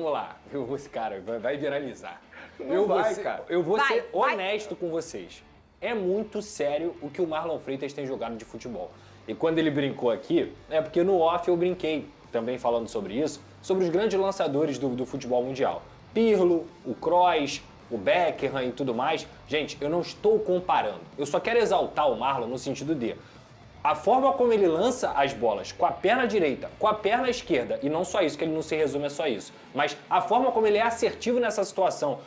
vamos lá. Cara, vai viralizar. Cara. Eu vou ser honesto com vocês. É muito sério o que o Marlon Freitas tem jogado de futebol. E quando ele brincou aqui, é porque no off eu brinquei, também falando sobre isso, sobre os grandes lançadores do futebol mundial. Pirlo, o Kroos, o Beckham e tudo mais. Gente, eu não estou comparando. Eu só quero exaltar o Marlon no sentido de a forma como ele lança as bolas com a perna direita, com a perna esquerda, e não só isso, que ele não se resume a só isso, mas a forma como ele é assertivo nessa situação,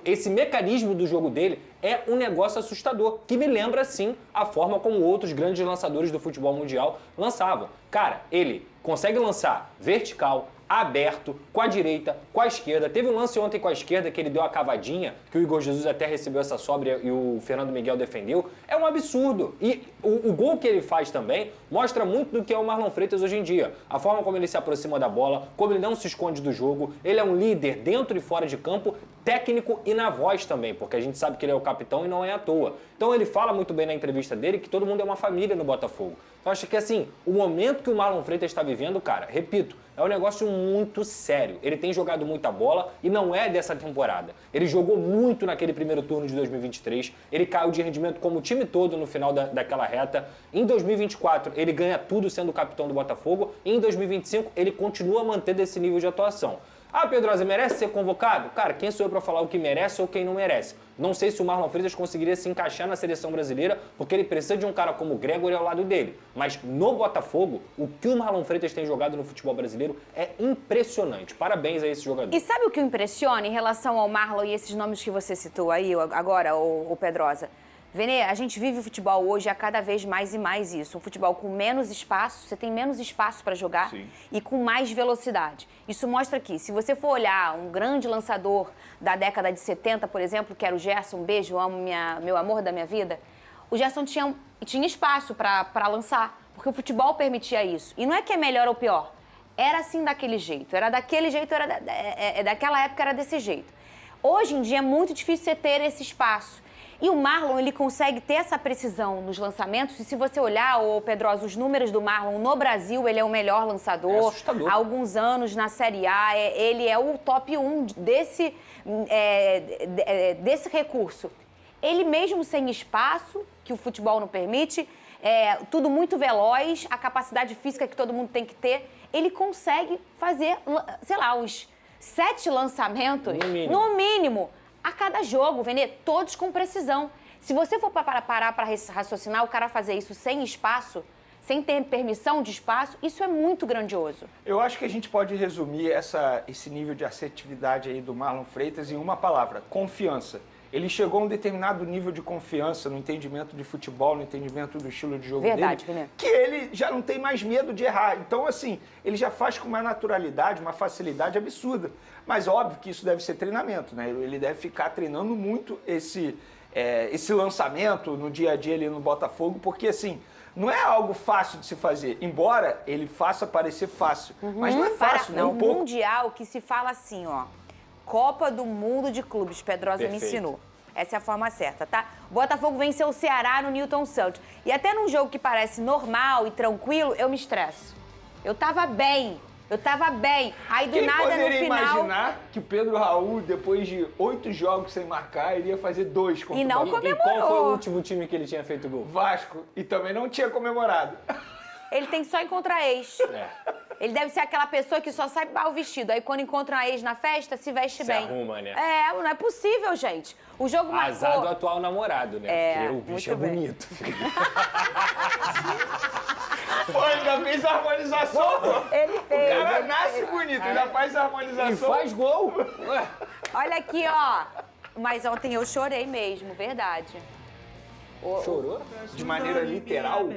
esse mecanismo do jogo dele é um negócio assustador, que me lembra, sim, a forma como outros grandes lançadores do futebol mundial lançavam. Cara, ele consegue lançar vertical, aberto, com a direita, com a esquerda. Teve um lance ontem com a esquerda que ele deu a cavadinha, que o Igor Jesus até recebeu essa sobra e o Fernando Miguel defendeu. É um absurdo. E o gol que ele faz também mostra muito do que é o Marlon Freitas hoje em dia. A forma como ele se aproxima da bola, como ele não se esconde do jogo. Ele é um líder dentro e fora de campo, técnico e na voz também, porque a gente sabe que ele é o capitão e não é à toa. Então ele fala muito bem na entrevista dele que todo mundo é uma família no Botafogo. Então acho que assim, o momento que o Marlon Freitas está vivendo, cara, repito, é um negócio muito sério. Ele tem jogado muita bola e não é dessa temporada. Ele jogou muito naquele primeiro turno de 2023, ele caiu de rendimento como o time todo no final daquela reta. Em 2024 ele ganha tudo sendo o capitão do Botafogo e em 2025 ele continua mantendo esse nível de atuação. Ah, Pedrosa, merece ser convocado? Cara, quem sou eu para falar o que merece ou quem não merece? Não sei se o Marlon Freitas conseguiria se encaixar na seleção brasileira, porque ele precisa de um cara como o Gregori ao lado dele. Mas no Botafogo, o que o Marlon Freitas tem jogado no futebol brasileiro é impressionante. Parabéns a esse jogador. E sabe o que o impressiona em relação ao Marlon e esses nomes que você citou aí agora, o Pedrosa? Vene, a gente vive o futebol hoje a cada vez mais e mais isso. Um futebol com menos espaço, você tem menos espaço para jogar. Sim. E com mais velocidade. Isso mostra que, se você for olhar um grande lançador da década de 70, por exemplo, que era o Gerson, um beijo, amo meu amor da minha vida, o Gerson tinha espaço para lançar, porque o futebol permitia isso. E não é que é melhor ou pior, era assim daquele jeito, era daquele jeito, daquela época era desse jeito. Hoje em dia é muito difícil você ter esse espaço. E o Marlon, ele consegue ter essa precisão nos lançamentos. E se você olhar, Pedrosa, os números do Marlon no Brasil, ele é o melhor lançador. É assustador. Há alguns anos na Série A, ele é o top 1 desse recurso. Ele mesmo sem espaço, que o futebol não permite, tudo muito veloz, a capacidade física que todo mundo tem que ter, ele consegue fazer, sei lá, uns 7 lançamentos, no mínimo, a cada jogo, Vene, todos com precisão. Se você for parar para raciocinar, o cara fazer isso sem espaço, sem ter permissão de espaço, isso é muito grandioso. Eu acho que a gente pode resumir esse nível de assertividade aí do Marlon Freitas em uma palavra: confiança. Ele chegou a um determinado nível de confiança no entendimento de futebol, no entendimento do estilo de jogo dele, que ele já não tem mais medo de errar. Então, assim, ele já faz com uma naturalidade, uma facilidade absurda. Mas óbvio que isso deve ser treinamento, né? Ele deve ficar treinando muito esse lançamento no dia a dia ali no Botafogo, porque, assim, não é algo fácil de se fazer, embora ele faça parecer fácil. Mas não é fácil, né? Um mundial que se fala assim, ó, Copa do Mundo de Clubes, Pedrosa me ensinou. Essa é a forma certa, tá? O Botafogo venceu o Ceará no Newton Santos. E até num jogo que parece normal e tranquilo, eu me estresso. Eu tava bem. Aí do nada, no final... Quem poderia imaginar que o Pedro Raul, depois de 8 jogos sem marcar, iria fazer 2 contra o Bahia? E não comemorou. E qual foi o último time que ele tinha feito gol? Vasco. E também não tinha comemorado. Ele tem só encontrar ex. Ele deve ser aquela pessoa que só sabe o vestido. Aí quando encontra uma ex na festa, se veste bem. Se arruma, né? Não é possível, gente. O jogo marcou... Azar do atual namorado, né? Porque o bicho é bonito. Pô, ainda fez a harmonização, pô. Ele fez. O cara nasce bonito, ainda faz a harmonização. E faz gol. Olha aqui, ó. Mas ontem eu chorei mesmo, verdade. Chorou? De maneira literal?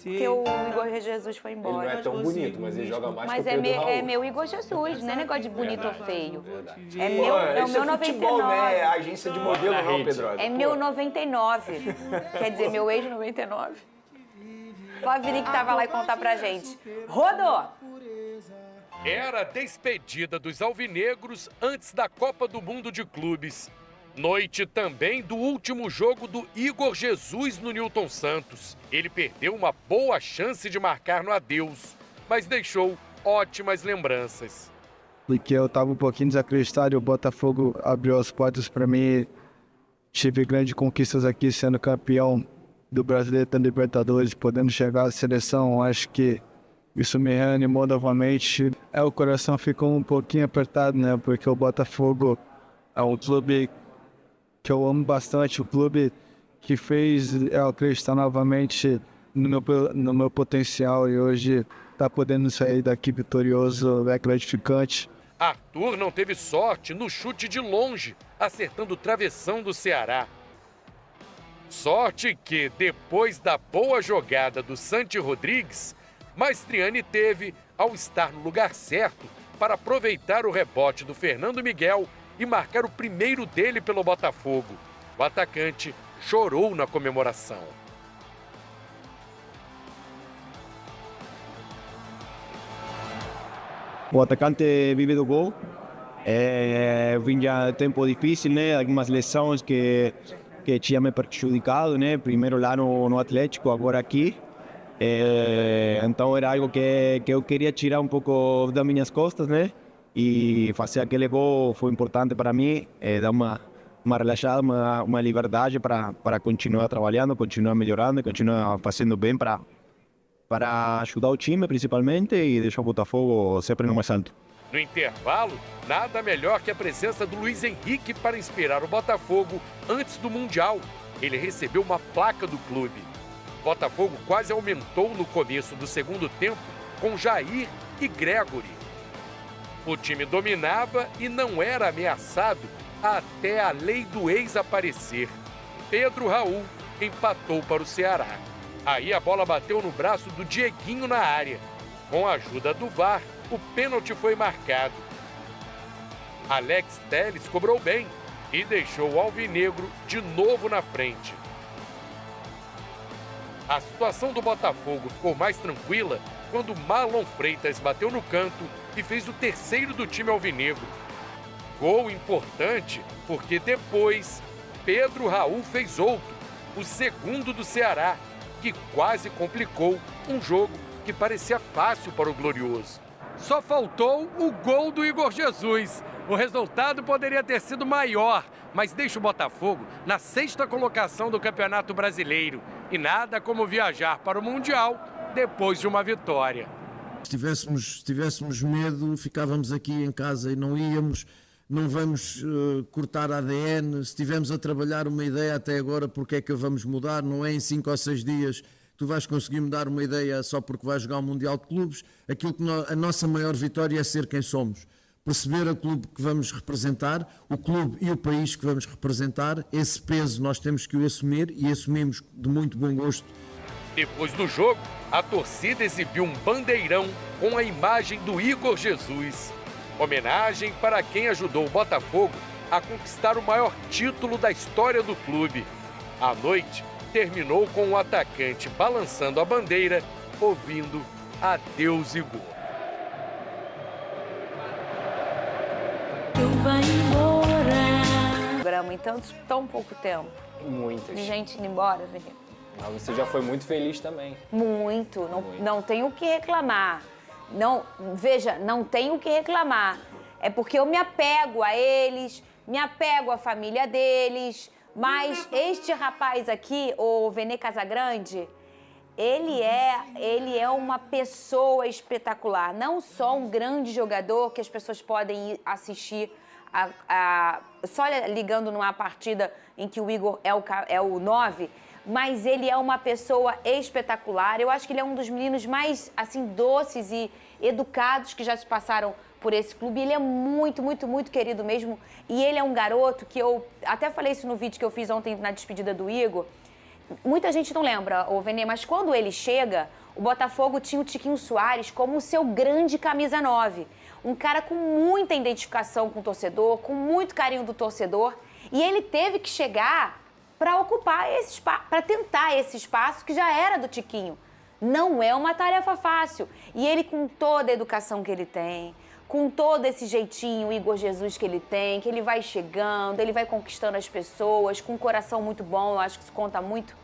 Porque o Igor Jesus foi embora. Ele não é tão bonito, mas ele joga mais que o Pedro Raul. Mas é meu Igor Jesus, não é negócio de bonito ou feio. Verdade. É meu futebol, 99. Né? É a agência de modelo, não, Pedrosa. É meu 99. Quer dizer, meu ex 99. Flavinik que tava lá e contar pra gente. Rodou! Era a despedida dos alvinegros antes da Copa do Mundo de Clubes. Noite também do último jogo do Igor Jesus no Newton Santos. Ele perdeu uma boa chance de marcar no adeus, mas deixou ótimas lembranças. porque eu estava um pouquinho desacreditado e o Botafogo abriu as portas para mim. Tive grandes conquistas aqui, sendo campeão do Brasileiro da Libertadores, podendo chegar à seleção. Acho que isso me reanimou novamente. O coração ficou um pouquinho apertado, né? Porque o Botafogo é um clube que eu amo bastante, o clube que fez eu acreditar novamente no meu potencial, e hoje tá podendo sair daqui vitorioso é gratificante. Arthur não teve sorte no chute de longe, acertando o travessão do Ceará. Sorte que, depois da boa jogada do Santi Rodrigues, Maestriani teve ao estar no lugar certo para aproveitar o rebote do Fernando Miguel e marcar o primeiro dele pelo Botafogo. O atacante chorou na comemoração. O atacante vive do gol. Vinha tempo difícil, né? Algumas lesões que tinha me prejudicado, né? Primeiro lá no Atlético, agora aqui. Então era algo que eu queria tirar um pouco das minhas costas, né? E fazer aquele gol foi importante para mim, dar uma relaxada, uma liberdade para continuar trabalhando, continuar melhorando, continuar fazendo bem para ajudar o time principalmente e deixar o Botafogo sempre no mais alto. No intervalo, nada melhor que a presença do Luiz Henrique para inspirar o Botafogo antes do Mundial. Ele recebeu uma placa do clube. O Botafogo quase aumentou no começo do segundo tempo com Jair e Gregory. O time dominava e não era ameaçado até a lei do ex aparecer. Pedro Raul empatou para o Ceará. Aí a bola bateu no braço do Dieguinho na área. Com a ajuda do VAR, o pênalti foi marcado. Alex Telles cobrou bem e deixou o alvinegro de novo na frente. A situação do Botafogo ficou mais tranquila quando Marlon Freitas bateu no canto e fez o terceiro do time alvinegro. Gol importante porque depois Pedro Raul fez outro, o segundo do Ceará, que quase complicou um jogo que parecia fácil para o Glorioso. Só faltou o gol do Igor Jesus. O resultado poderia ter sido maior, mas deixa o Botafogo na 6ª colocação do Campeonato Brasileiro. E nada como viajar para o Mundial depois de uma vitória. Se tivéssemos medo, ficávamos aqui em casa e não íamos. Não vamos cortar ADN. Se estivermos a trabalhar uma ideia até agora, porque é que a vamos mudar? Não é em 5 ou 6 dias tu vais conseguir mudar uma ideia só porque vais jogar o Mundial de Clubes. Aquilo que a nossa maior vitória é ser quem somos. Perceber o clube que vamos representar, o clube e o país que vamos representar. Esse peso nós temos que o assumir e assumimos de muito bom gosto. Depois do jogo, a torcida exibiu um bandeirão com a imagem do Igor Jesus. Homenagem para quem ajudou o Botafogo a conquistar o maior título da história do clube. A noite terminou com o atacante balançando a bandeira, ouvindo Adeus Igor. Eu vou embora. Em tão pouco tempo. Muitas. De gente indo embora, Vini. Mas você já foi muito feliz também. Muito. Muito. Não tenho o que reclamar. Não, veja, não tenho o que reclamar. É porque eu me apego a eles, me apego à família deles. Mas este rapaz aqui, o Vene Casagrande, ele é uma pessoa espetacular. Não só um grande jogador que as pessoas podem ir assistir só ligando numa partida em que o Igor é o 9, mas ele é uma pessoa espetacular. Eu acho que ele é um dos meninos mais, assim, doces e educados que já se passaram por esse clube. Ele é muito, muito, muito querido mesmo. E ele é um garoto que eu até falei isso no vídeo que eu fiz ontem na despedida do Igor. Muita gente não lembra, Vene, mas quando ele chega, o Botafogo tinha o Tiquinho Soares como o seu grande camisa 9. Um cara com muita identificação com o torcedor, com muito carinho do torcedor. E ele teve que chegar para ocupar esse espaço, para tentar esse espaço que já era do Tiquinho. Não é uma tarefa fácil. E ele, com toda a educação que ele tem, com todo esse jeitinho, Igor Jesus que ele tem, que ele vai chegando, ele vai conquistando as pessoas, com um coração muito bom, eu acho que isso conta muito.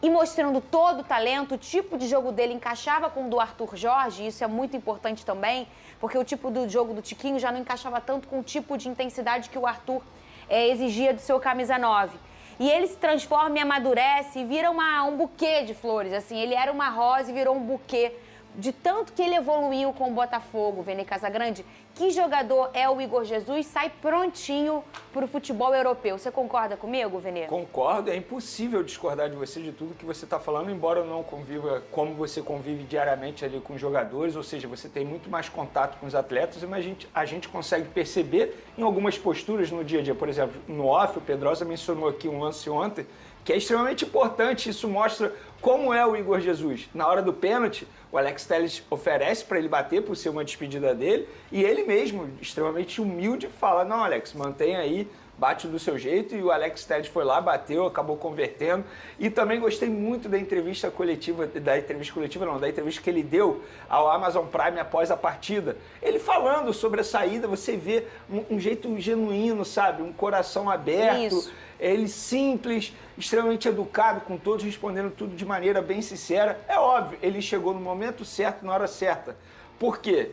e mostrando todo o talento, o tipo de jogo dele encaixava com o do Arthur Jorge, isso é muito importante também, porque o tipo do jogo do Tiquinho já não encaixava tanto com o tipo de intensidade que o Arthur exigia do seu camisa 9. E ele se transforma e amadurece e vira um buquê de flores, assim, ele era uma rosa e virou um buquê. De tanto que ele evoluiu com o Botafogo, Vene Casagrande, que jogador é o Igor Jesus, sai prontinho para o futebol europeu. Você concorda comigo, Vene? Concordo, é impossível discordar de você de tudo que você está falando, embora eu não conviva como você convive diariamente ali com os jogadores, ou seja, você tem muito mais contato com os atletas, mas a gente consegue perceber em algumas posturas no dia a dia. Por exemplo, no off, o Pedrosa mencionou aqui um lance ontem, que é extremamente importante, isso mostra como é o Igor Jesus. Na hora do pênalti, o Alex Telles oferece para ele bater por ser uma despedida dele, e ele mesmo, extremamente humilde, fala, não, Alex, mantenha aí, bate do seu jeito, e o Alex Telles foi lá, bateu, acabou convertendo. E também gostei muito da entrevista que ele deu ao Amazon Prime após a partida. Ele falando sobre a saída, você vê um jeito genuíno, sabe? Um coração aberto. Isso. Ele simples, extremamente educado com todos, respondendo tudo de maneira bem sincera. É óbvio, ele chegou no momento certo, na hora certa. Por quê?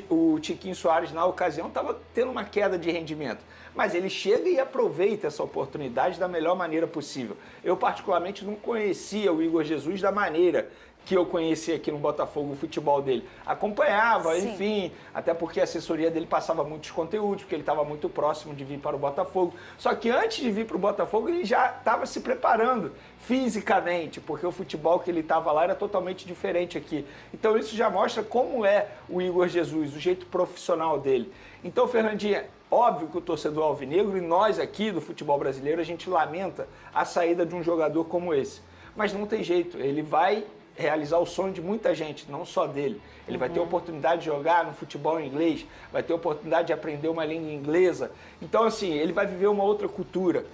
O Tiquinho Soares, na ocasião, estava tendo uma queda de rendimento. Mas ele chega e aproveita essa oportunidade da melhor maneira possível. Eu, particularmente, não conhecia o Igor Jesus da maneira que eu conheci aqui no Botafogo, o futebol dele. Acompanhava, Sim. enfim, até porque a assessoria dele passava muitos conteúdos, porque ele estava muito próximo de vir para o Botafogo. Só que antes de vir para o Botafogo, ele já estava se preparando fisicamente, porque o futebol que ele estava lá era totalmente diferente aqui. Então isso já mostra como é o Igor Jesus, o jeito profissional dele. Então, Fernandinha, óbvio que o torcedor alvinegro e nós aqui do futebol brasileiro, a gente lamenta a saída de um jogador como esse. Mas não tem jeito, ele vai realizar o sonho de muita gente, não só dele. Ele vai ter a oportunidade de jogar no futebol inglês, vai ter a oportunidade de aprender uma língua inglesa. Então, assim, ele vai viver uma outra cultura.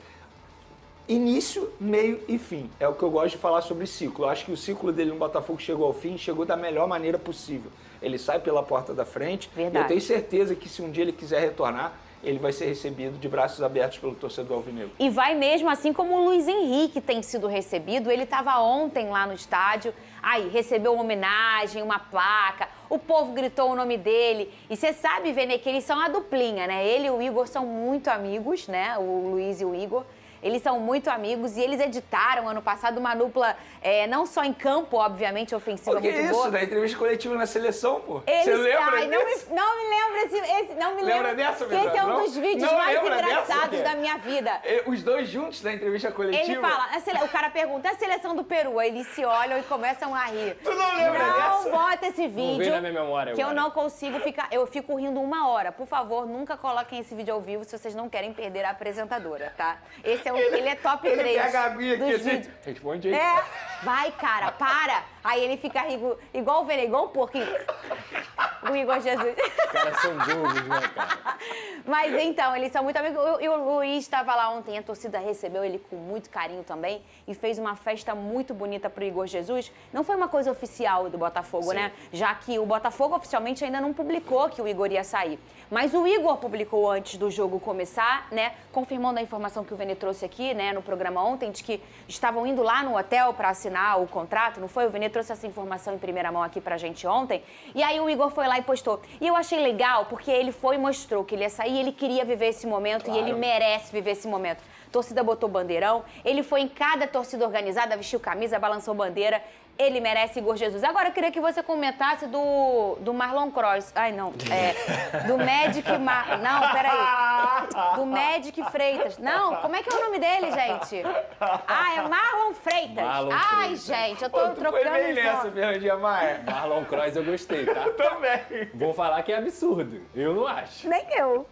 Início, meio e fim. É o que eu gosto de falar sobre ciclo. Eu acho que o ciclo dele no Botafogo chegou ao fim, chegou da melhor maneira possível. Ele sai pela porta da frente. Verdade. E eu tenho certeza que se um dia ele quiser retornar, ele vai ser recebido de braços abertos pelo torcedor alvinegro. E vai mesmo, assim como o Luiz Henrique tem sido recebido. Ele estava ontem lá no estádio, aí recebeu uma homenagem, uma placa, o povo gritou o nome dele. E você sabe, Vene, que eles são a duplinha, né? Ele e o Igor são muito amigos, né? O Luiz e o Igor. Eles são muito amigos e eles editaram ano passado uma dupla, não só em campo, obviamente, ofensiva muito isso? boa. Da entrevista coletiva na seleção, pô. Eles, Você lembra disso? Não me lembro não me Lembra lembro. dessa, que esse é um dos vídeos não mais lembra engraçados dessa, da minha vida. Os dois juntos na entrevista coletiva? Ele fala, o cara pergunta, a seleção do Peru, aí eles se olham e começam a rir. Tu não lembra dessa? Não bota esse vídeo. Não vem na minha memória que agora. eu não consigo ficar, eu fico rindo 1 hora. Por favor, nunca coloquem esse vídeo ao vivo se vocês não querem perder a apresentadora, tá? Ele é top 3 pega a aguinha aqui, dos assim, vídeos. Responde aí. Vai, cara, para. Aí ele fica rindo, igual o Vene, igual um porquinho. O Igor Jesus. Os caras são burros, né, cara? Mas então, eles são muito amigos. E o Luiz estava lá ontem, a torcida recebeu ele com muito carinho também e fez uma festa muito bonita pro Igor Jesus. Não foi uma coisa oficial do Botafogo, né? Já que o Botafogo oficialmente ainda não publicou que o Igor ia sair. Mas o Igor publicou antes do jogo começar, né? Confirmando a informação que o Vene trouxe aqui, né, no programa ontem, de que estavam indo lá no hotel para assinar o contrato, não foi? O Vene trouxe essa informação em primeira mão aqui pra gente ontem. E aí o Igor foi lá e postou. E eu achei legal, porque ele foi e mostrou que ele ia sair, ele queria viver esse momento e ele merece viver esse momento. A torcida botou bandeirão, ele foi em cada torcida organizada, vestiu camisa, balançou bandeira. Ele merece, Igor Jesus. Agora eu queria que você comentasse do Marlon Cross. Ai, não. Do Magic... Não, peraí. Do Magic Freitas. Não, como é que é o nome dele, gente? É Marlon Freitas. Ai, gente, eu tô trocando... Foi bem nessa, Fernandinha Maia. Marlon Cross eu gostei, tá? Também. Vou falar que é absurdo. Eu não acho. Nem eu.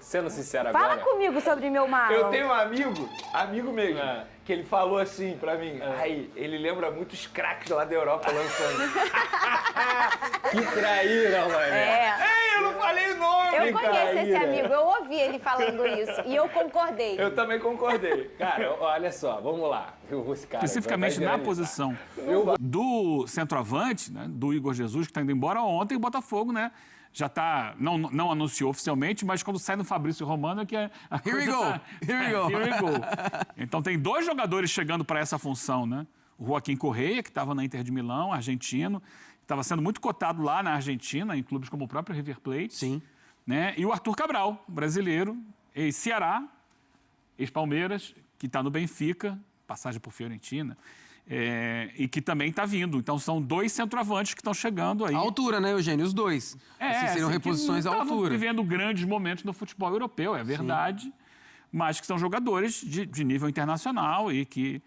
Sendo sincero Fala agora... comigo sobre meu Marlon. Eu tenho um amigo mesmo, É. que ele falou assim pra mim, aí, ele lembra muito os craques lá da Europa lançando. Que traíra, mano. Ei, eu não falei o nome, Eu conheço esse traíra. amigo, eu ouvi ele falando isso e eu concordei. Eu também concordei. Cara, olha só, vamos lá. Esse cara Especificamente vai na viralizar. posição do centroavante, né, do Igor Jesus, que está indo embora ontem, o Botafogo, né? Já tá, não anunciou oficialmente, mas quando sai no Fabrício Romano é que a Here we coisa go, tá- here we go. Here we go. Então tem 2 jogadores chegando para essa função, né? o Joaquim Correia, que estava na Inter de Milão, argentino, estava sendo muito cotado lá na Argentina, em clubes como o próprio River Plate. Sim. Né? E o Arthur Cabral, brasileiro, ex-Ceará, ex-Palmeiras, que está no Benfica, passagem por Fiorentina, e que também está vindo. Então, são 2 centroavantes que estão chegando aí. A altura, né, Eugênio? Os dois. Seriam reposições à altura. Vivendo grandes momentos no futebol europeu, é verdade, sim, mas que são jogadores de nível internacional e que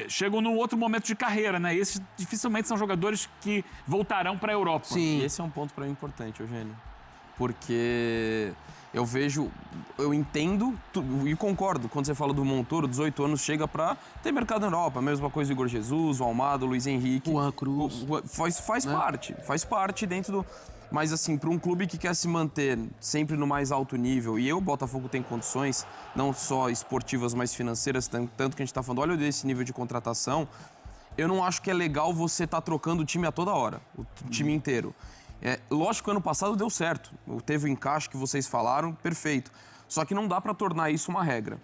chegam num outro momento de carreira, né? Esses dificilmente são jogadores que voltarão para a Europa. Sim. Esse é um ponto para mim importante, Eugênio. Porque eu entendo e concordo quando você fala do Montoro, 18 anos, chega para ter mercado na Europa. A mesma coisa do Igor Jesus, o Almada, o Luiz Henrique. Juan Cruz. Faz parte dentro do... Mas, assim, para um clube que quer se manter sempre no mais alto nível, e o Botafogo tem condições, não só esportivas, mas financeiras, tanto que a gente está falando, olha desse nível de contratação, eu não acho que é legal você estar trocando o time a toda hora, o time inteiro. Lógico que ano passado deu certo, teve o encaixe que vocês falaram, perfeito. Só que não dá para tornar isso uma regra.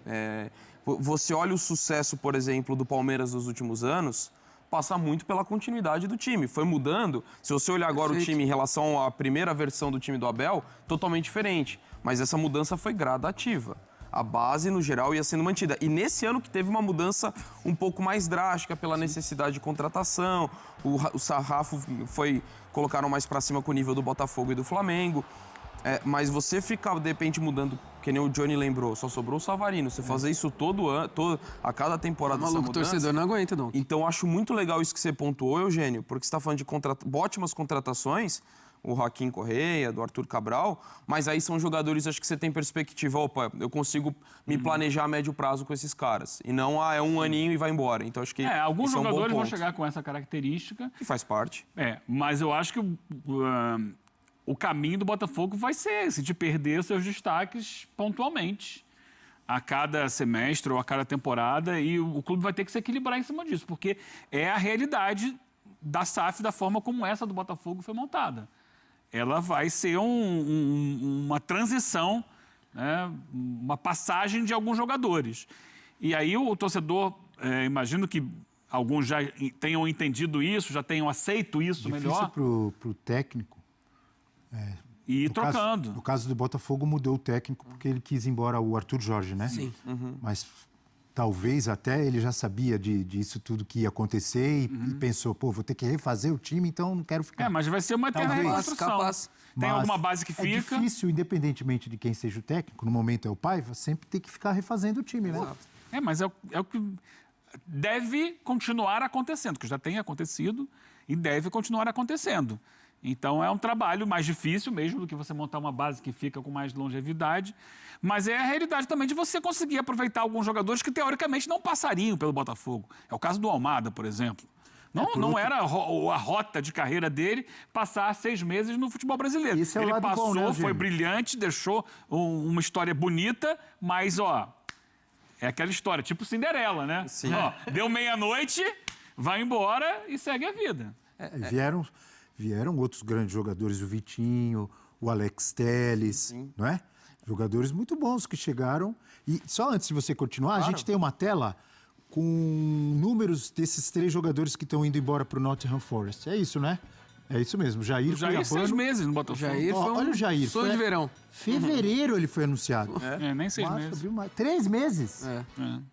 Você olha o sucesso, por exemplo, do Palmeiras nos últimos anos, passa muito pela continuidade do time. Foi mudando. Se você olhar agora o time em relação à primeira versão do time do Abel, totalmente diferente. Mas essa mudança foi gradativa. A base, no geral, ia sendo mantida. E nesse ano que teve uma mudança um pouco mais drástica pela necessidade de contratação, o sarrafo colocaram mais para cima com o nível do Botafogo e do Flamengo. Mas você ficar, de repente, mudando, que nem o Johnny lembrou, só sobrou o Savarino. Você fazer isso todo ano, a cada temporada, essa mudança... O torcedor não aguenta, não. Então, acho muito legal isso que você pontuou, Eugênio, porque você está falando de ótimas contratações, o Joaquim Correia, do Arthur Cabral, mas aí são jogadores, acho que você tem perspectiva, eu consigo me planejar a médio prazo com esses caras. E não, é um aninho e vai embora. Então, acho que alguns jogadores vão chegar com essa característica. Que faz parte. Mas eu acho que... o caminho do Botafogo vai ser esse, de perder seus destaques pontualmente a cada semestre ou a cada temporada, e o clube vai ter que se equilibrar em cima disso, porque é a realidade da SAF, da forma como essa do Botafogo foi montada. Ela vai ser uma transição, né, uma passagem de alguns jogadores. E aí o torcedor, imagino que alguns já tenham entendido isso, já tenham aceito isso melhor. Difícil para o técnico. E ir trocando. No caso do Botafogo, mudou o técnico porque ele quis ir embora o Arthur Jorge, né? Sim. Mas talvez até ele já sabia disso tudo que ia acontecer e pensou, vou ter que refazer o time, então não quero ficar. Mas vai ser uma eterna reconstrução. Tem alguma base que fica. É difícil, independentemente de quem seja o técnico, no momento é o Paiva, sempre tem que ficar refazendo o time, né? Mas é o que deve continuar acontecendo, que já tem acontecido e deve continuar acontecendo. Então, é um trabalho mais difícil mesmo do que você montar uma base que fica com mais longevidade, mas é a realidade também de você conseguir aproveitar alguns jogadores que, teoricamente, não passariam pelo Botafogo. É o caso do Almada, por exemplo. Não era a rota de carreira dele passar 6 meses no futebol brasileiro. Ele passou, bom, né, foi brilhante, deixou uma história bonita, mas, é aquela história, tipo Cinderela, né? Sim. Deu meia-noite, vai embora e segue a vida. Vieram outros grandes jogadores, o Vitinho, o Alex Telles, não é? Jogadores muito bons que chegaram. E só antes de você continuar, claro, a gente tem uma tela com números desses 3 jogadores que estão indo embora para o Nottingham Forest. É isso, né? É isso mesmo. Jair 6 meses no Botafogo. Olha o Jair. Sonho de verão. Fevereiro ele foi anunciado. Nem 6 meses. 3 meses.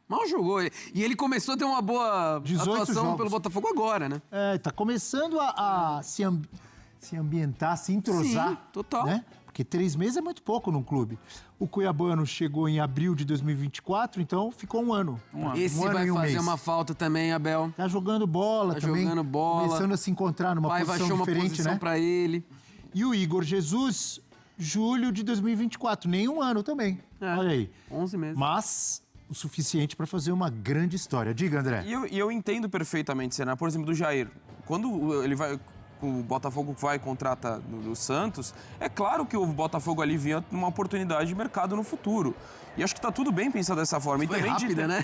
Mal jogou. E ele começou a ter uma boa atuação pelo Botafogo agora, né? Tá começando a se ambientar, se entrosar. Sim, total. Né? Porque 3 meses é muito pouco num clube. O cuiabano chegou em abril de 2024, então ficou um ano. Esse vai fazer uma falta também, Abel. Tá jogando bola também. Começando a se encontrar numa posição diferente, uma posição, né? Pra ele. E o Igor Jesus, julho de 2024, nem um ano também. Olha aí. 11 meses. Mas o suficiente para fazer uma grande história. Diga, André. E eu entendo perfeitamente, Senna. Por exemplo, do Jair. Quando ele vai... O Botafogo vai e contrata do Santos, é claro que o Botafogo ali via uma oportunidade de mercado no futuro. E acho que está tudo bem pensar dessa forma. Foi rápida, né?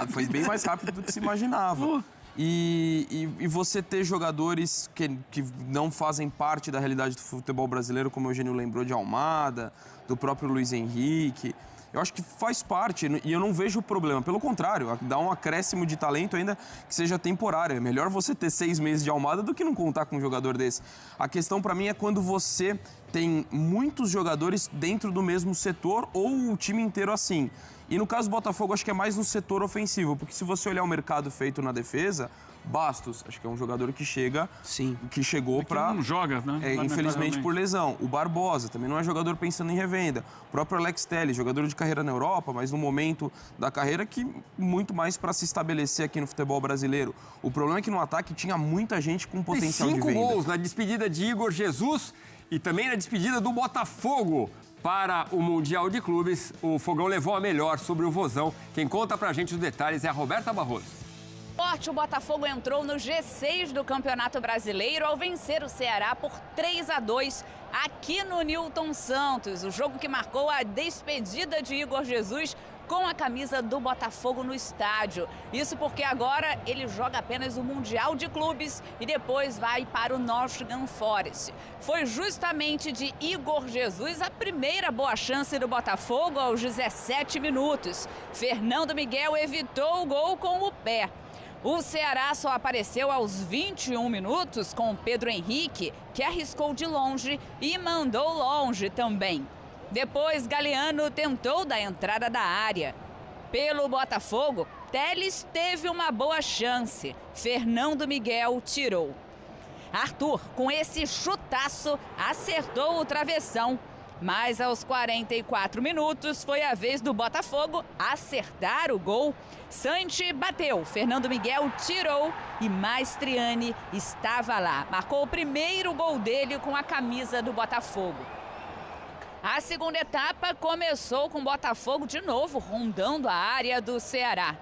Foi bem mais rápido do que se imaginava. E você ter jogadores que não fazem parte da realidade do futebol brasileiro, como o Eugênio lembrou, de Almada, do próprio Luiz Henrique. Eu acho que faz parte e eu não vejo problema. Pelo contrário, dá um acréscimo de talento ainda que seja temporário. É melhor você ter 6 meses de Almada do que não contar com um jogador desse. A questão para mim é quando você tem muitos jogadores dentro do mesmo setor ou o time inteiro assim. E no caso do Botafogo, acho que é mais no setor ofensivo, porque se você olhar o mercado feito na defesa, Bastos, acho que é um jogador que chega, sim, que chegou para... não joga, né? Infelizmente por lesão. O Barbosa também não é jogador pensando em revenda. O próprio Alex Telles, jogador de carreira na Europa, mas no momento da carreira que muito mais para se estabelecer aqui no futebol brasileiro. O problema é que no ataque tinha muita gente com potencial de venda. 5 gols na despedida de Igor Jesus e também na despedida do Botafogo. Para o Mundial de Clubes, o Fogão levou a melhor sobre o Vozão. Quem conta pra gente os detalhes é a Roberta Barroso. O Botafogo entrou no G6 do Campeonato Brasileiro ao vencer o Ceará por 3-2 aqui no Newton Santos. O jogo que marcou a despedida de Igor Jesus com a camisa do Botafogo no estádio. Isso porque agora ele joga apenas o Mundial de Clubes e depois vai para o Nottingham Forest. Foi justamente de Igor Jesus a primeira boa chance do Botafogo aos 17 minutos. Fernando Miguel evitou o gol com o pé. O Ceará só apareceu aos 21 minutos com Pedro Henrique, que arriscou de longe e mandou longe também. Depois, Galeano tentou da entrada da área. Pelo Botafogo, Telles teve uma boa chance. Fernando Miguel tirou. Arthur, com esse chutaço, acertou o travessão. Mas aos 44 minutos foi a vez do Botafogo acertar o gol. Santi bateu, Fernando Miguel tirou e Maestriani estava lá. Marcou o primeiro gol dele com a camisa do Botafogo. A segunda etapa começou com o Botafogo de novo rondando a área do Ceará.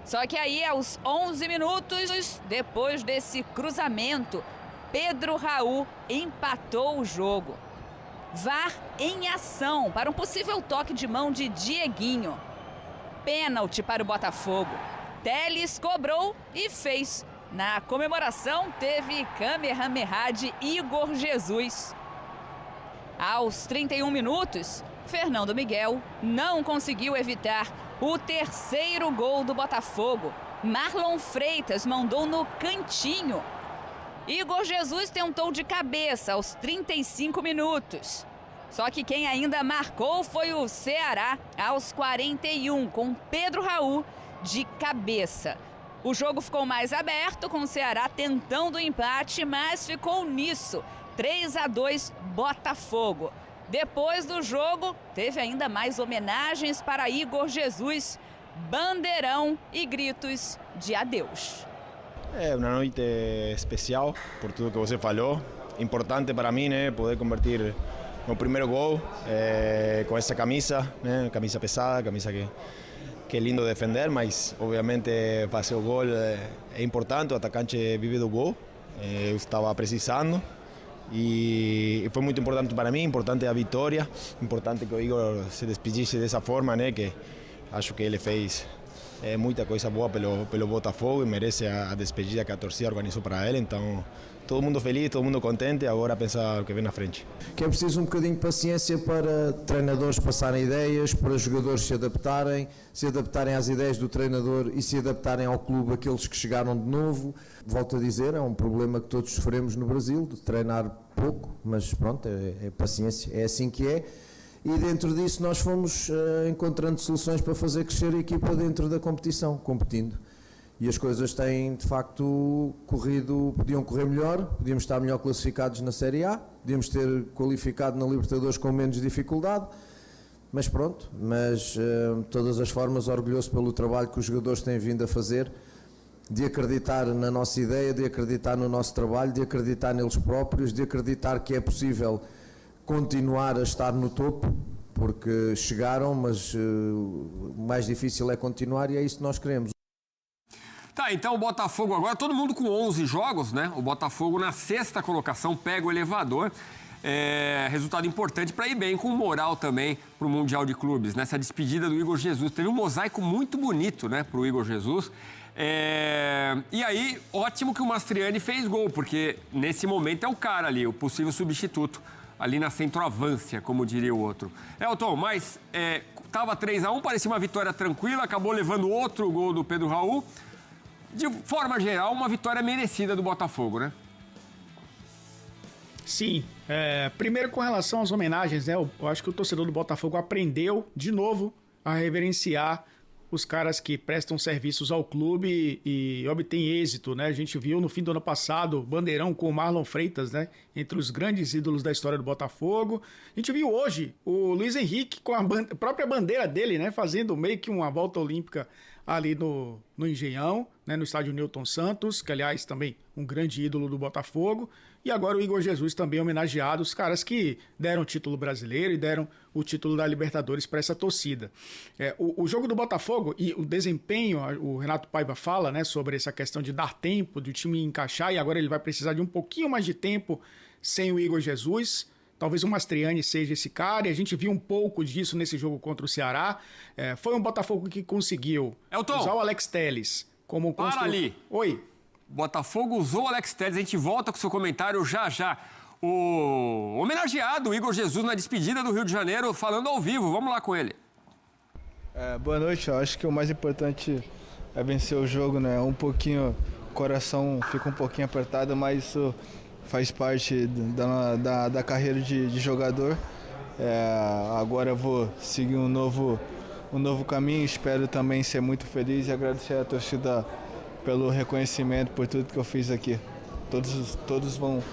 Só que aí, aos 11 minutos, depois desse cruzamento, Pedro Raul empatou o jogo. VAR em ação para um possível toque de mão de Dieguinho. Pênalti para o Botafogo. Telles cobrou e fez. Na comemoração teve Kamehameha de Igor Jesus. Aos 31 minutos, Fernando Miguel não conseguiu evitar o terceiro gol do Botafogo. Marlon Freitas mandou no cantinho. Igor Jesus tentou de cabeça aos 35 minutos. Só que quem ainda marcou foi o Ceará aos 41, com Pedro Raul de cabeça. O jogo ficou mais aberto, com o Ceará tentando o empate, mas ficou nisso. 3-2 Botafogo. Depois do jogo, teve ainda mais homenagens para Igor Jesus, bandeirão e gritos de adeus. É uma noite especial por tudo que você falou. Importante para mim, né, poder convertir meu primeiro gol com essa camisa, né, camisa pesada, camisa que é lindo defender, mas obviamente fazer o gol é importante. O atacante vive do gol. Eu estava precisando e foi muito importante para mim. Importante a vitória, importante que o Igor se despedisse dessa forma, né, que acho que ele fez muita coisa boa pelo Botafogo e merece a despedida que a torcida organizou para ele. Então, todo mundo feliz, todo mundo contente, agora pensar o que vem na frente. Que é preciso um bocadinho de paciência para treinadores passarem ideias, para jogadores se adaptarem às ideias do treinador e se adaptarem ao clube aqueles que chegaram de novo. Volto a dizer, é um problema que todos sofremos no Brasil, de treinar pouco, mas pronto, é paciência, é assim que é. E dentro disso nós fomos encontrando soluções para fazer crescer a equipa dentro da competição, competindo. E as coisas têm, de facto, podiam correr melhor, podíamos estar melhor classificados na Série A, podíamos ter qualificado na Libertadores com menos dificuldade, mas pronto, de todas as formas, orgulhoso pelo trabalho que os jogadores têm vindo a fazer, de acreditar na nossa ideia, de acreditar no nosso trabalho, de acreditar neles próprios, de acreditar que é possível continuar a estar no topo, porque chegaram, mas o mais difícil é continuar e é isso que nós queremos. Tá, então o Botafogo agora, todo mundo com 11 jogos, né? O Botafogo na 6ª colocação, pega o elevador. Resultado importante para ir bem com moral também para o Mundial de Clubes. Nessa despedida do Igor Jesus, teve um mosaico muito bonito, né, para o Igor Jesus. E aí, ótimo que o Maestriani fez gol, porque nesse momento é o cara ali, o possível substituto ali na centroavância, como diria o outro. Elton, mas estava 3-1, parecia uma vitória tranquila, acabou levando outro gol do Pedro Raul. De forma geral, uma vitória merecida do Botafogo, né? Sim. Primeiro, com relação às homenagens, né? Eu acho que o torcedor do Botafogo aprendeu, de novo, a reverenciar os caras que prestam serviços ao clube e obtêm êxito, né? A gente viu no fim do ano passado Bandeirão com o Marlon Freitas, né? Entre os grandes ídolos da história do Botafogo. A gente viu hoje o Luiz Henrique com a própria bandeira dele, né? Fazendo meio que uma volta olímpica ali no Engenhão, né? No estádio Newton Santos, que aliás também um grande ídolo do Botafogo. E agora o Igor Jesus também homenageado, os caras que deram o título brasileiro e deram o título da Libertadores para essa torcida. O jogo do Botafogo e o desempenho, o Renato Paiva fala, né, sobre essa questão de dar tempo, do time encaixar, e agora ele vai precisar de um pouquinho mais de tempo sem o Igor Jesus. Talvez o Mastriani seja esse cara, e a gente viu um pouco disso nesse jogo contra o Ceará. Foi um Botafogo que conseguiu usar o Alex Telles como Para ali. Oi. Botafogo usou o Alex Telles, a gente volta com o seu comentário já. O homenageado Igor Jesus na despedida do Rio de Janeiro, falando ao vivo. Vamos lá com ele. Boa noite, eu acho que o mais importante é vencer o jogo, né? O coração fica um pouquinho apertado, mas isso faz parte da carreira de jogador. Agora eu vou seguir um novo caminho, espero também ser muito feliz e agradecer à torcida pelo reconhecimento, por tudo que eu fiz aqui. Todos vão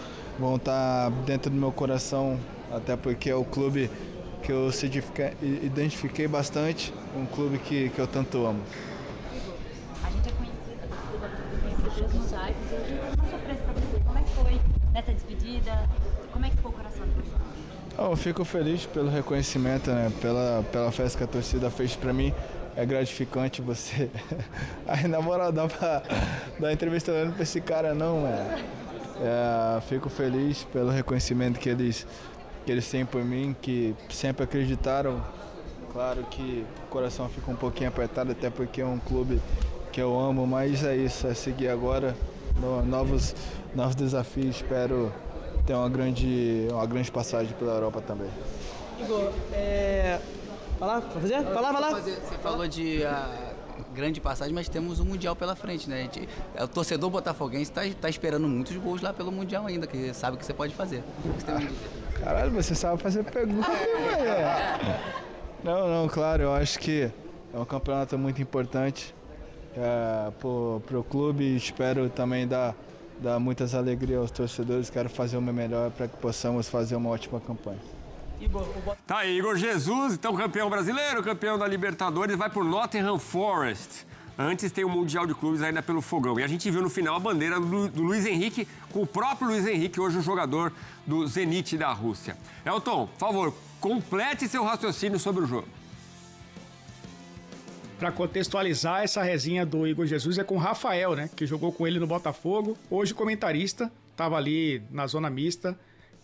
estar dentro do meu coração, até porque é o clube que eu identifiquei bastante, um clube que eu tanto amo. A gente é conhecida pelos mosaico, uma surpresa para você. Como é que foi nessa despedida? Como é que ficou o coração depois? Eu fico feliz pelo reconhecimento, né? Pela festa que a torcida fez para mim. É gratificante você... Aí, na moral, dá pra dar entrevista olhando pra esse cara, não, mano. Fico feliz pelo reconhecimento que eles têm por mim, que sempre acreditaram. Claro que o coração fica um pouquinho apertado, até porque é um clube que eu amo, mas é isso, é seguir agora novos desafios. Espero ter uma grande passagem pela Europa também. Igor, Vai lá. Você falou de grande passagem, mas temos um Mundial pela frente, né? O torcedor botafoguense tá esperando muitos gols lá pelo Mundial ainda, que sabe o que você pode fazer. Caralho, você sabe fazer pergunta, velho. Não, claro, eu acho que é um campeonato muito importante pro clube. Espero também dar muitas alegrias aos torcedores. Quero fazer o meu melhor para que possamos fazer uma ótima campanha. Tá aí, Igor Jesus, então campeão brasileiro, campeão da Libertadores, vai por Nottingham Forest. Antes tem o Mundial de Clubes ainda pelo Fogão. E a gente viu no final a bandeira do Luiz Henrique, com o próprio Luiz Henrique, hoje o jogador do Zenit da Rússia. Elton, por favor, complete seu raciocínio sobre o jogo. Para contextualizar, essa resenha do Igor Jesus é com o Rafael, né? Que jogou com ele no Botafogo, hoje comentarista, estava ali na zona mista.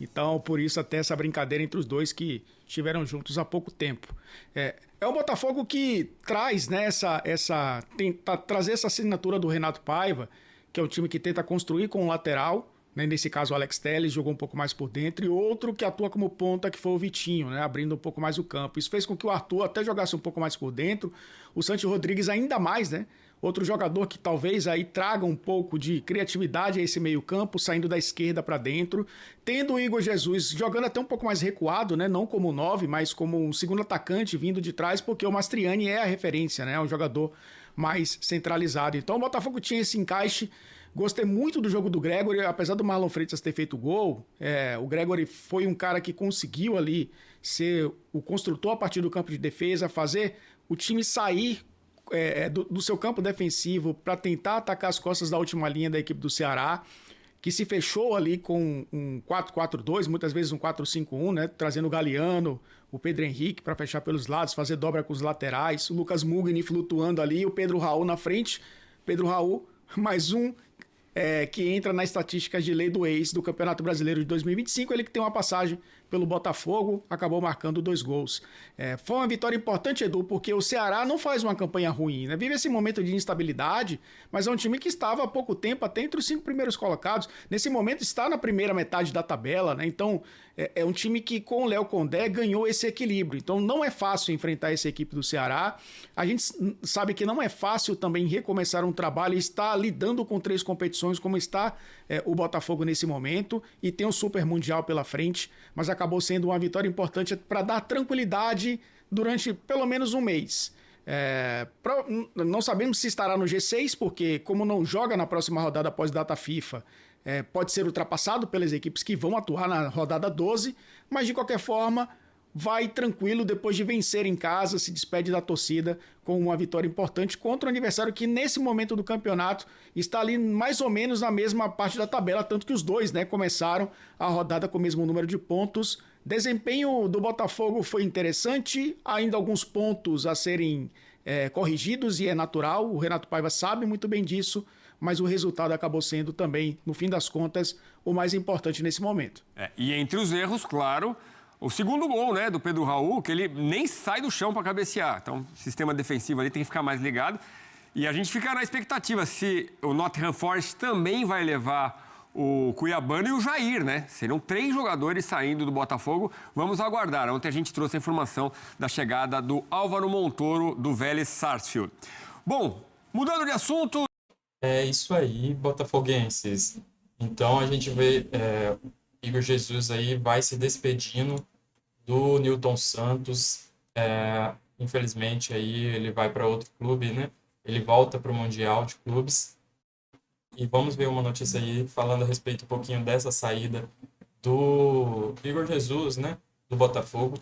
Então, por isso, até essa brincadeira entre os dois que estiveram juntos há pouco tempo. É um Botafogo que traz, né, trazer essa assinatura do Renato Paiva, que é um time que tenta construir com um lateral, né, nesse caso o Alex Telles jogou um pouco mais por dentro, e outro que atua como ponta, que foi o Vitinho, né, abrindo um pouco mais o campo. Isso fez com que o Arthur até jogasse um pouco mais por dentro, o Santi Rodrigues ainda mais, né? Outro jogador que talvez aí traga um pouco de criatividade a esse meio-campo, saindo da esquerda para dentro, tendo o Igor Jesus jogando até um pouco mais recuado, né? Não como 9, mas como um segundo atacante vindo de trás, porque o Mastriani é a referência, né? É um jogador mais centralizado. Então o Botafogo tinha esse encaixe. Gostei muito do jogo do Gregory, apesar do Marlon Freitas ter feito gol, o Gregory foi um cara que conseguiu ali ser o construtor a partir do campo de defesa, fazer o time sair do seu campo defensivo para tentar atacar as costas da última linha da equipe do Ceará, que se fechou ali com um 4-4-2, muitas vezes um 4-5-1, né? Trazendo o Galeano, o Pedro Henrique para fechar pelos lados, fazer dobra com os laterais, o Lucas Mugni flutuando ali, o Pedro Raul na frente. Pedro Raul, mais um que entra nas estatísticas de lei do ex do Campeonato Brasileiro de 2025, ele que tem uma passagem pelo Botafogo, acabou marcando 2 gols. Foi uma vitória importante, Edu, porque o Ceará não faz uma campanha ruim, né? Vive esse momento de instabilidade, mas é um time que estava há pouco tempo até entre os 5 primeiros colocados. Nesse momento está na primeira metade da tabela, né? Então é um time que com o Léo Condé ganhou esse equilíbrio. Então não é fácil enfrentar essa equipe do Ceará. A gente sabe que não é fácil também recomeçar um trabalho e estar lidando com 3 competições como está o Botafogo nesse momento, e tem um Super Mundial pela frente, mas acabou sendo uma vitória importante para dar tranquilidade durante pelo menos um mês. Não sabemos se estará no G6, porque como não joga na próxima rodada após data FIFA, pode ser ultrapassado pelas equipes que vão atuar na rodada 12, mas de qualquer forma vai tranquilo depois de vencer em casa, se despede da torcida com uma vitória importante contra um adversário que nesse momento do campeonato está ali mais ou menos na mesma parte da tabela, tanto que os dois, né, começaram a rodada com o mesmo número de pontos. Desempenho do Botafogo foi interessante, ainda alguns pontos a serem corrigidos, e é natural, o Renato Paiva sabe muito bem disso, mas o resultado acabou sendo também, no fim das contas, o mais importante nesse momento. E entre os erros, claro, o segundo gol, né, do Pedro Raul, que ele nem sai do chão para cabecear. Então, o sistema defensivo ali tem que ficar mais ligado. E a gente fica na expectativa se o Nottingham Forest também vai levar o Cuiabano e o Jair, né? Seriam 3 jogadores saindo do Botafogo. Vamos aguardar. Ontem a gente trouxe a informação da chegada do Álvaro Montoro, do Vélez Sarsfield. Bom, mudando de assunto... É isso aí, botafoguenses. Então a gente vê Igor Jesus aí vai se despedindo do Nilton Santos. Infelizmente aí ele vai para outro clube, né? Ele volta para o Mundial de Clubes. E vamos ver uma notícia aí falando a respeito um pouquinho dessa saída do Igor Jesus, né? Do Botafogo.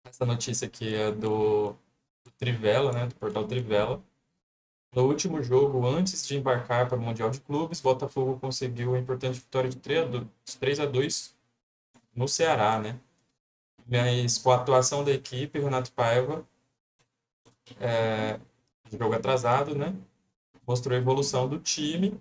Essa notícia aqui é do Trivela, né? Do portal Trivela. No último jogo, antes de embarcar para o Mundial de Clubes, Botafogo conseguiu a importante vitória de 3-2 no Ceará, né? Mas com a atuação da equipe, Renato Paiva, jogo atrasado, né? Mostrou a evolução do time,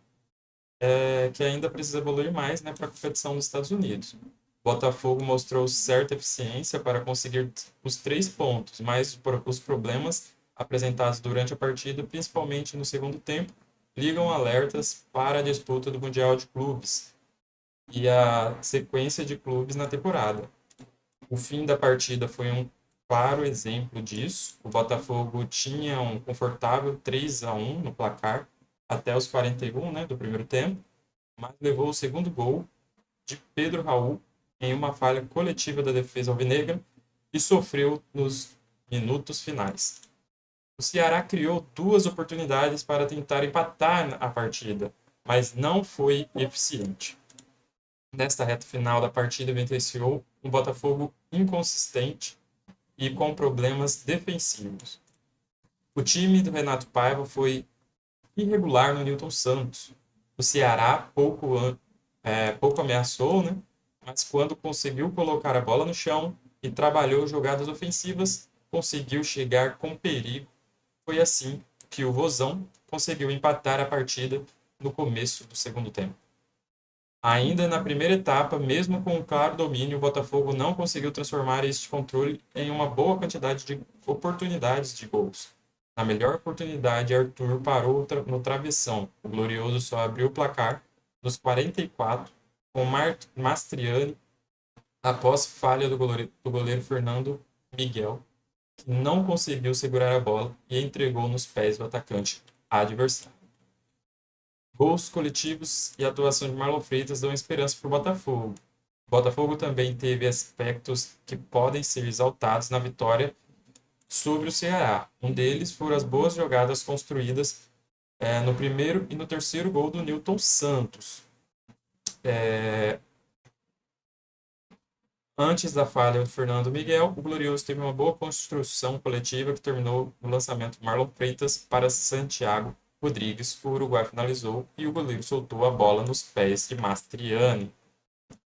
que ainda precisa evoluir mais, né, para a competição nos Estados Unidos. Botafogo mostrou certa eficiência para conseguir os 3 pontos, mas os problemas apresentados durante a partida, principalmente no segundo tempo, ligam alertas para a disputa do Mundial de Clubes e a sequência de clubes na temporada. O fim da partida foi um claro exemplo disso. O Botafogo tinha um confortável 3-1 no placar até os 41, né, do primeiro tempo, mas levou o segundo gol de Pedro Raul em uma falha coletiva da defesa alvinegra e sofreu nos minutos finais. O Ceará criou 2 oportunidades para tentar empatar a partida, mas não foi eficiente. Nesta reta final da partida evidenciou um Botafogo inconsistente e com problemas defensivos. O time do Renato Paiva foi irregular no Nilton Santos. O Ceará pouco ameaçou, né? Mas quando conseguiu colocar a bola no chão e trabalhou jogadas ofensivas, conseguiu chegar com perigo. Foi assim que o Vozão conseguiu empatar a partida no começo do segundo tempo. Ainda na primeira etapa, mesmo com um claro domínio, o Botafogo não conseguiu transformar este controle em uma boa quantidade de oportunidades de gols. Na melhor oportunidade, Arthur parou no travessão. O Glorioso só abriu o placar nos 44, com Mastriani, após falha do goleiro Fernando Miguel, que não conseguiu segurar a bola e entregou nos pés do atacante adversário. Gols coletivos e atuação de Marlon Freitas dão esperança para o Botafogo. O Botafogo também teve aspectos que podem ser exaltados na vitória sobre o Ceará. Um deles foram as boas jogadas construídas no primeiro e no terceiro gol do Nilton Santos. Antes da falha do Fernando Miguel, o Glorioso teve uma boa construção coletiva que terminou no lançamento de Marlon Freitas para Santiago Rodrigues. O Uruguai finalizou e o goleiro soltou a bola nos pés de Mastriani.